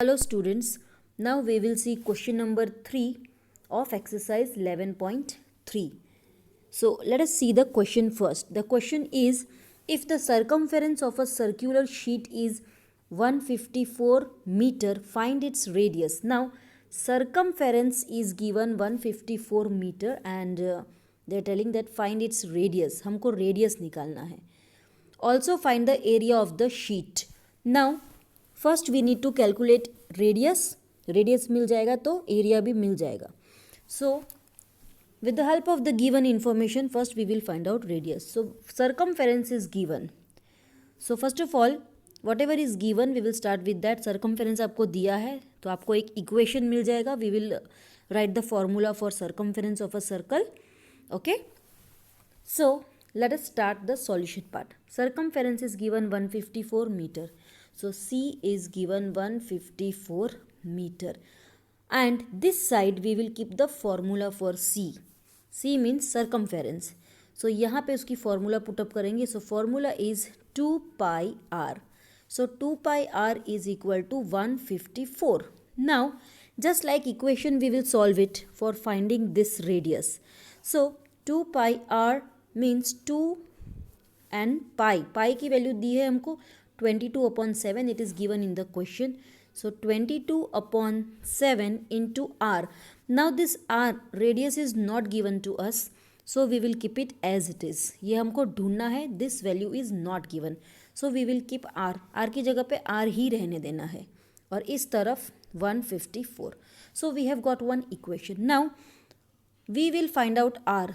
Hello students, now we will see question number 3 of exercise 11.3. So let us see the question first. The question is, if the circumference of a circular sheet is 154 meter, find its radius. Now circumference is given 154 meter and they are telling that find its radius. हमको radius निकालना है. Also find the area of the sheet. Now first we need to calculate radius मिल जाएगा तो area भी मिल जाएगा. So with the help of the given information first we will find out radius. So circumference is given. So first of all whatever is given we will start with that. Circumference आपको दिया है तो आपको एक equation मिल जाएगा. We will write the formula for circumference of a circle. Okay, so let us start the solution part. Circumference is given 154 meter. So C is given 154 meter. And this side we will keep the formula for C. C means circumference. So यहाँ पे उसकी formula put up करेंगे. So formula is 2 pi r. So 2 pi r is equal to 154. Now just like equation we will solve it for finding this radius. So 2 pi r means 2 and pi की value दी है हमको 22/7. It is given in the question. So 22/7 into r. Now this r radius is not given to us, so we will keep it as it is. ये हमको ढूंढना है. This value is not given, so we will keep r की जगह पे are ही रहने देना है. और इस तरफ 154. So we have got one equation. Now we will find out R.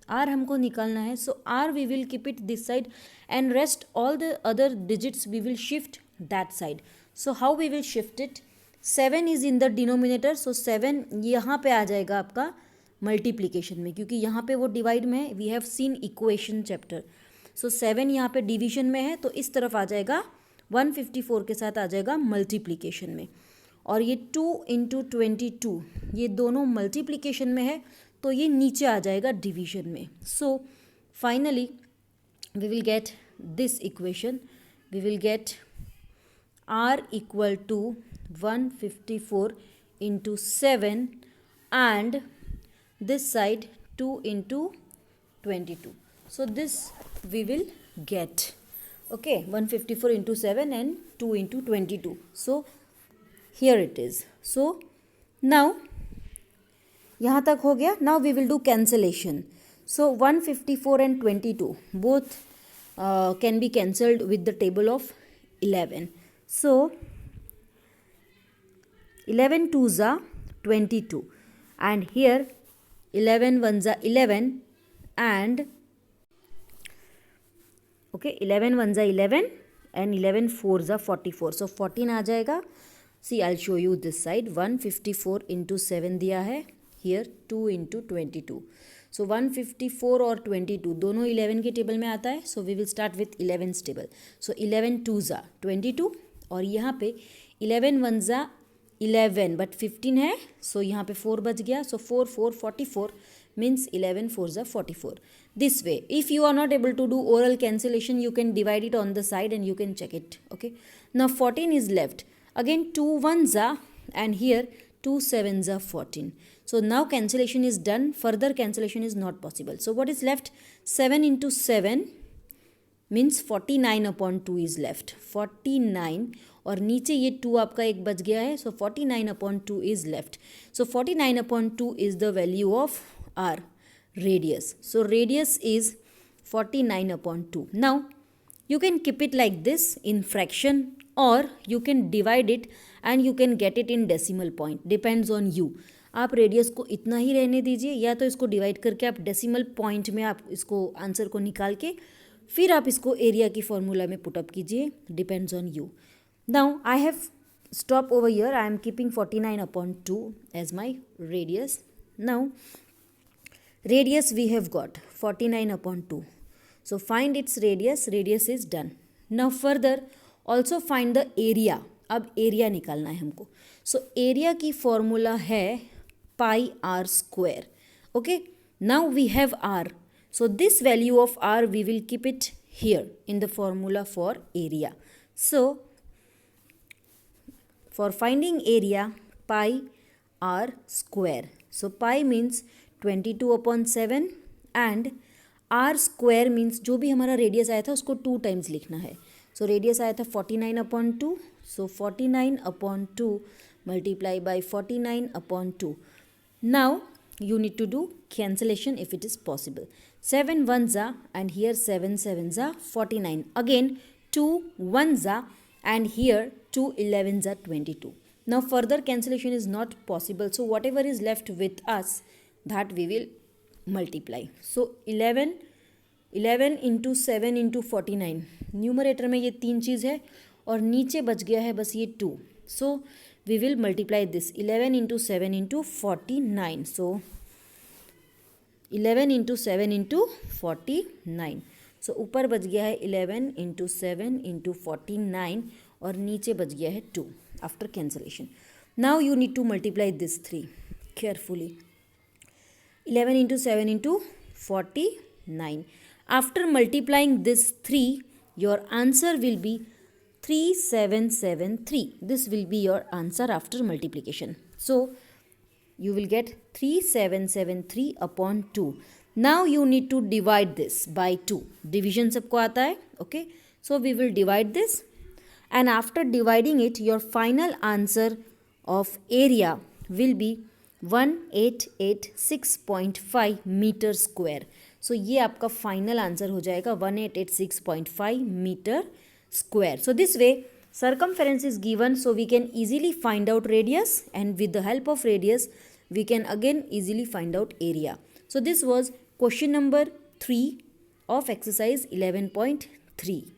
R हमको निकालना है. So R we will keep it this side and rest all the other digits we will shift that side. So how we will shift it. 7 is in the denominator. So 7 यहाँ पे आ जाएगा आपका multiplication में, क्योंकि यहाँ पे वो divide में है. We have seen equation chapter. So 7 यहाँ पे डिवीजन में है तो इस तरफ आ जाएगा 154 के साथ आ जाएगा मल्टीप्लीकेशन में. और ये 2 इंटू 22 ये दोनों मल्टीप्लीकेशन में है तो ये नीचे आ जाएगा डिवीजन में. So finally we will get this equation. We will get r equal to 154 into 7 and this side 2 into 22. So this we will get. Okay, 154 into 7 and 2 into 22. So here it is. So now यहाँ तक हो गया. Now we will do cancellation. So 154 and 22 both can be cancelled with the table of 11. So 11 2s are 22 and here 11 1s are 11 and okay 11 1s are 11 and 11 4s are 44. So 14 आ जाएगा. See, I'll show you this side. 154 into 7 दिया है. Here 2 into 22. So 154 और 22 दोनों 11 के table में आता है. So we will start with 11's table. So 11 2s are 22 और यहाँ पे 11 1s are 11 but 15 है. So यहाँ पे 4 बच गया. So 4 4 44 means 11 4s are 44. This way, if you are not able to do oral cancellation, you can divide it on the side and you can check it. Okay. Now 14 is left. Again 2 1s are and here 2 7s are 14. So now cancellation is done. Further cancellation is not possible. So what is left? 7 into 7 means 49/2 is left. 49 और नीचे ये 2 आपका एक बच गया है. So 49/2 is left. So 49/2 is the value of our radius. So radius is 49/2. Now you can keep it like this in fraction or you can divide it and you can get it in decimal point. Depends on you. आप radius को इतना ही रहने दीजिए या तो इसको divide करके आप डेसिमल पॉइंट में आप इसको आंसर को निकाल के फिर आप इसको एरिया की फॉर्मूला में पुटअप कीजिए. Depends on you. Now I have stop over here. I am keeping 49/2 as my radius. Now radius we have got 49/2. So find its radius. Radius is done. Now further also find the area. अब area निकालना है हमको. So area की formula है pi r square. Okay, now we have r. So this value of r we will keep it here in the formula for area. So for finding area pi r square. So pi means 22 upon 7 and r square means जो भी हमारा radius आया था उसको 2 times लिखना है. So radius आया था 49 upon 2. So 49 upon 2 multiply by 49 upon 2. Now you need to do cancellation if it is possible. 7 ones are and here 7 sevens are 49. Again 2 ones are and here 2 11s are 22. Now further cancellation is not possible. So whatever is left with us, that we will multiply. So 11 into 7 into 49. Numerator में ये 3 चीज़ है और नीचे बच गया है बस ये 2. So we will multiply this 11 into 7 into 49. So 11 into 7 into 49. So ऊपर बच गया है 11 into 7 into 49 और नीचे बच गया है 2 after cancellation. Now you need to multiply this 3 carefully. 11 into 7 into 49. After multiplying this 3, your answer will be 3773. This will be your answer after multiplication. So you will get 3773 upon 2. Now you need to divide this by 2. Division सबको आता है. Okay. So we will divide this. And after dividing it, your final answer of area will be 1886.5 meter square. So ये आपका final answer हो जाएगा 1886.5 meter square. So this way circumference is given, so we can easily find out radius, and with the help of radius we can again easily find out area. So this was question number 3 of exercise 11.3.